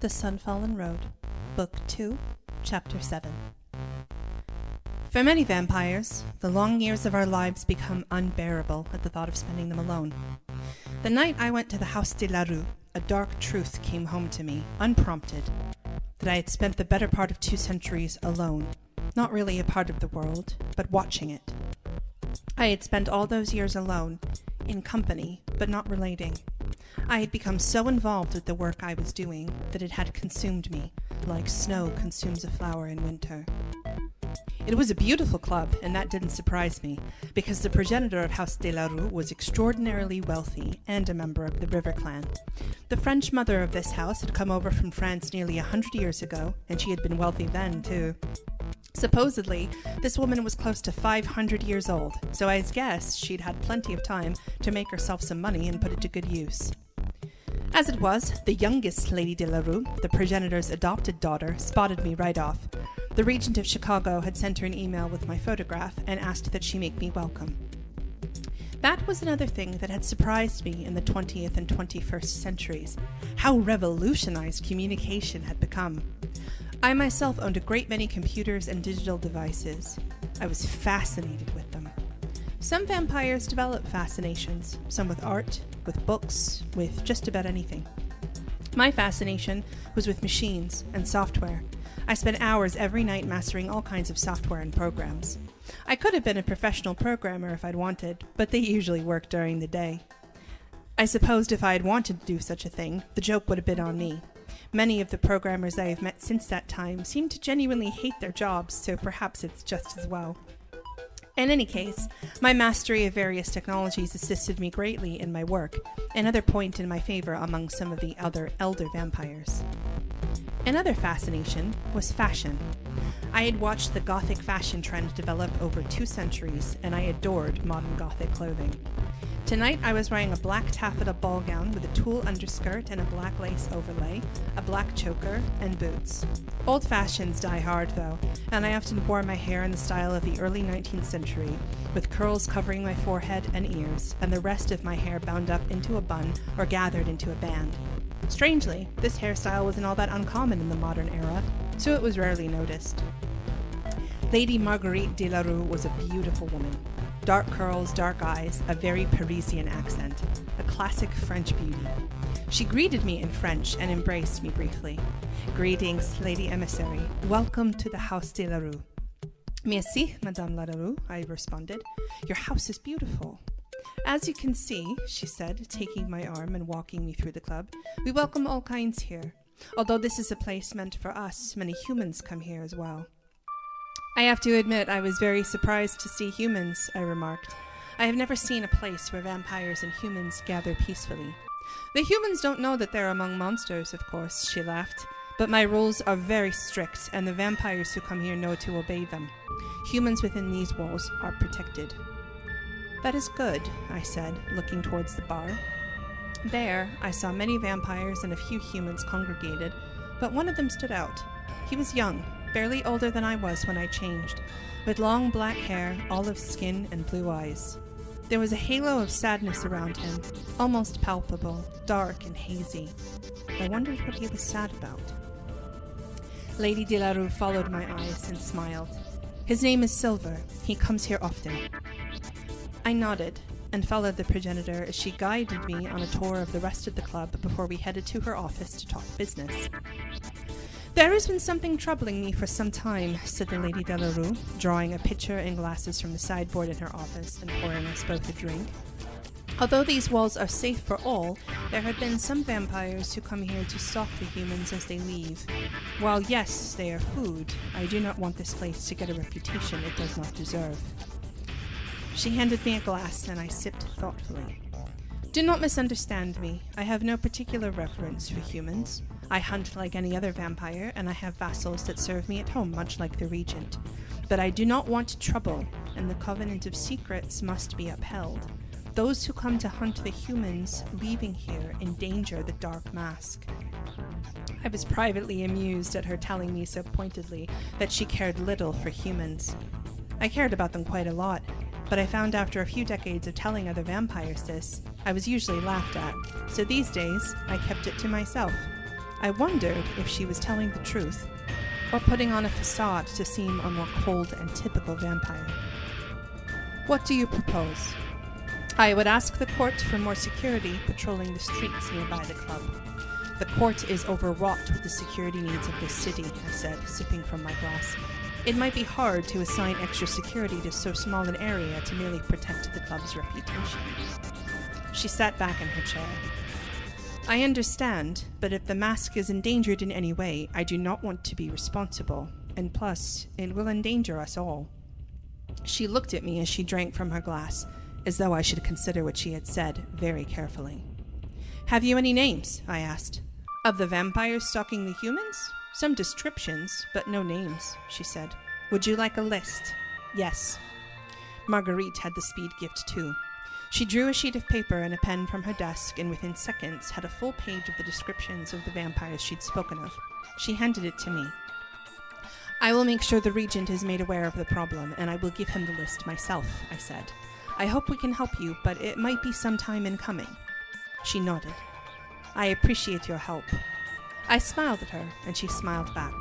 The Sunfallen Road, Book 2, Chapter 7. For many vampires, the long years of our lives become unbearable at the thought of spending them alone. The night I went to the House de la Rue, a dark truth came home to me, unprompted, that I had spent the better part of 2 centuries alone, not really a part of the world, but watching it. I had spent all those years alone, in company, but not relating. I had become so involved with the work I was doing that it had consumed me, like snow consumes a flower in winter. It was a beautiful club, and that didn't surprise me, because the progenitor of House de la Rue was extraordinarily wealthy and a member of the River Clan. The French mother of this house had come over from France nearly 100 years ago, and she had been wealthy then, too. Supposedly, this woman was close to 500 years old, so I guess she'd had plenty of time to make herself some money and put it to good use. As it was, the youngest Lady de la Rue, the progenitor's adopted daughter, spotted me right off. The regent of Chicago had sent her an email with my photograph and asked that she make me welcome. That was another thing that had surprised me in the 20th and 21st centuries, how revolutionized communication had become. I myself owned a great many computers and digital devices. I was fascinated with them. Some vampires develop fascinations, some with art, with books, with just about anything. My fascination was with machines and software. I spent hours every night mastering all kinds of software and programs. I could have been a professional programmer if I'd wanted, but they usually work during the day. I supposed if I had wanted to do such a thing, the joke would have been on me. Many of the programmers I have met since that time seem to genuinely hate their jobs, so perhaps it's just as well. In any case, my mastery of various technologies assisted me greatly in my work, another point in my favor among some of the other elder vampires. Another fascination was fashion. I had watched the gothic fashion trend develop over 2 centuries, and I adored modern gothic clothing. Tonight I was wearing a black taffeta ball gown with a tulle underskirt and a black lace overlay, a black choker, and boots. Old fashions die hard though, and I often wore my hair in the style of the early 19th century, with curls covering my forehead and ears, and the rest of my hair bound up into a bun or gathered into a band. Strangely, this hairstyle wasn't all that uncommon in the modern era, so it was rarely noticed. Lady Marguerite de la Rue was a beautiful woman. Dark curls, dark eyes, a very Parisian accent, a classic French beauty. She greeted me in French and embraced me briefly. "Greetings, Lady Emissary. Welcome to the House de la Rue." "Merci, Madame la Rue," I responded. "Your house is beautiful." "As you can see," she said, taking my arm and walking me through the club, "we welcome all kinds here. Although this is a place meant for us, many humans come here as well." "I have to admit I was very surprised to see humans," I remarked. "I have never seen a place where vampires and humans gather peacefully." "The humans don't know that they're among monsters, of course," she laughed. "But my rules are very strict, and the vampires who come here know to obey them. Humans within these walls are protected." "That is good," I said, looking towards the bar. There, I saw many vampires and a few humans congregated, but one of them stood out. He was young, barely older than I was when I changed, with long black hair, olive skin, and blue eyes. There was a halo of sadness around him, almost palpable, dark and hazy. I wondered what he was sad about. Lady de la Rue followed my eyes and smiled. "His name is Silver. He comes here often." I nodded and followed the progenitor as she guided me on a tour of the rest of the club before we headed to her office to talk business. "There has been something troubling me for some time," said the Lady de la Rue, drawing a pitcher and glasses from the sideboard in her office and pouring us both a drink. "Although these walls are safe for all, there have been some vampires who come here to stalk the humans as they leave. While yes, they are food, I do not want this place to get a reputation it does not deserve." She handed me a glass and I sipped thoughtfully. "Do not misunderstand me. I have no particular reverence for humans. I hunt like any other vampire, and I have vassals that serve me at home, much like the regent. But I do not want trouble, and the covenant of secrets must be upheld. Those who come to hunt the humans leaving here endanger the Dark Masque." I was privately amused at her telling me so pointedly that she cared little for humans. I cared about them quite a lot, but I found after a few decades of telling other vampires this, I was usually laughed at, so these days I kept it to myself. I wondered if she was telling the truth, or putting on a facade to seem a more cold and typical vampire. What do you propose? I would ask the court for more security patrolling the streets nearby the club. The court is overwrought with the security needs of this city, I said, sipping from my glass. It might be hard to assign extra security to so small an area to merely protect the club's reputation. She sat back in her chair. I understand, but if the mask is endangered in any way, I do not want to be responsible, and plus, it will endanger us all. She looked at me as she drank from her glass, as though I should consider what she had said very carefully. Have you any names? I asked. Of the vampires stalking the humans? Some descriptions, but no names, she said. Would you like a list? Yes. Marguerite had the speed gift too. She drew a sheet of paper and a pen from her desk, and within seconds had a full page of the descriptions of the vampires she'd spoken of. She handed it to me. I will make sure the Regent is made aware of the problem, and I will give him the list myself, I said. I hope we can help you, but it might be some time in coming. She nodded. I appreciate your help. I smiled at her, and she smiled back.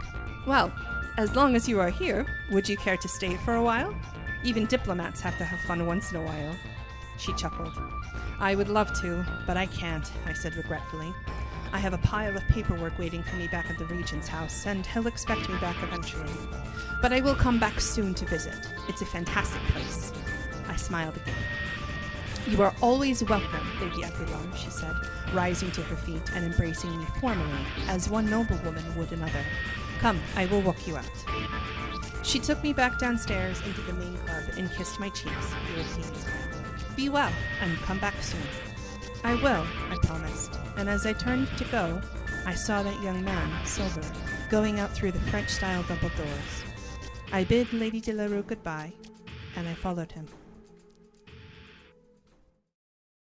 Well, as long as you are here, would you care to stay for a while? Even diplomats have to have fun once in a while. She chuckled. I would love to, but I can't, I said regretfully. I have a pile of paperwork waiting for me back at the Regent's house, and he'll expect me back eventually. But I will come back soon to visit. It's a fantastic place. I smiled again. You are always welcome, Lady Aguilar, she said, rising to her feet and embracing me formally, as one noblewoman would another. Come, I will walk you out. She took me back downstairs into the main club and kissed my cheeks, European style. Be well, and come back soon. I will, I promised, and as I turned to go, I saw that young man, Silver, going out through the French-style double doors. I bid Lady de la Rue goodbye, and I followed him.